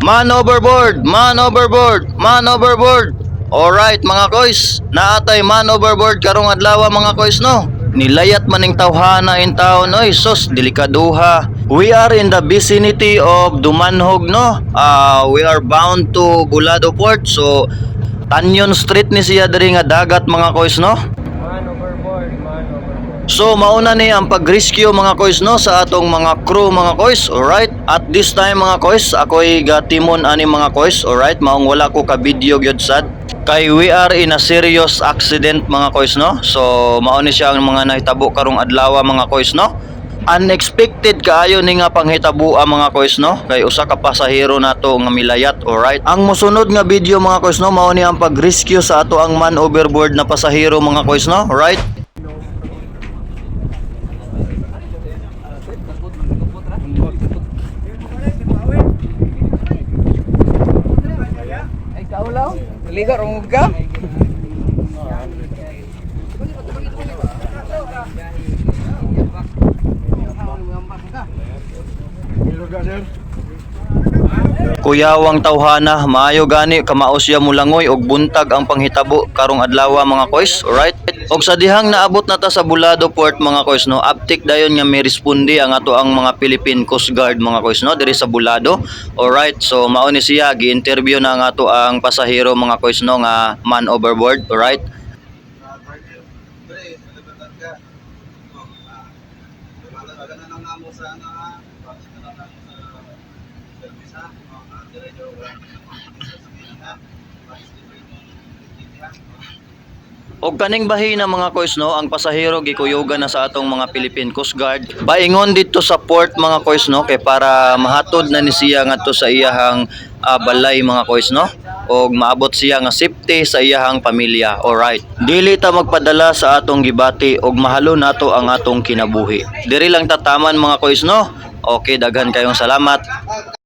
Man overboard! Man overboard! Man overboard! Alright mga koys, naatay man overboard karong adlaw mga koys no. Nilayat maning tawhana in town oy sus delikaduha. We are in the vicinity of Dumanhog no. We are bound to Bulado Port so Tanyon Street ni siya diri nga dagat mga koys no. Man overboard, man overboard. So mauna ni ang pag-rescue mga koys no sa atong mga crew mga koys. Alright? At this time mga koys, ako'y gatimon ani mga koys. Alright? Maong wala ko ka video gyud sad. Kay we are in a serious accident mga koys no. So mao ni siya ang mga nahitabo karong adlaw mga koys no. Unexpected kaayo ni nga panghitabo mga koys no. Kay usa ka pasahero nato nga milayat. Alright? Ang mosunod nga video mga koys no mao ni ang pag-rescue sa ato ang man overboard na pasahero mga koys no. Right? Liga rong ka? Kuyawang tawhana, maayo gani kamao siya mulangoy og buntag ang panghitabo karong adlaw mga koys, alright? Og sa dihang naabot na ta sa Bulado Port mga koys no, uptik dayon nga may responde ang ato ang mga Philippine Coast Guard mga koys no diri sa Bulado. Alright, so mao ni siya gi-interview na ang ato ang pasahero mga koys no nga man overboard, alright? Og kaning bahina mga koys no, ang pasahero gikuyogan na sa atong mga Philippine Coast Guard. Baingon dito sa port mga koys no kay para mahatod na ni siya ngadto sa iyahang balay mga koys no. Og maabot siya nga safety sa iyahang pamilya. Alright. Dili ta magpadala sa atong gibati og mahalo nato ang atong kinabuhi. Diri lang tataman mga koys no. Okay, daghan kayong salamat.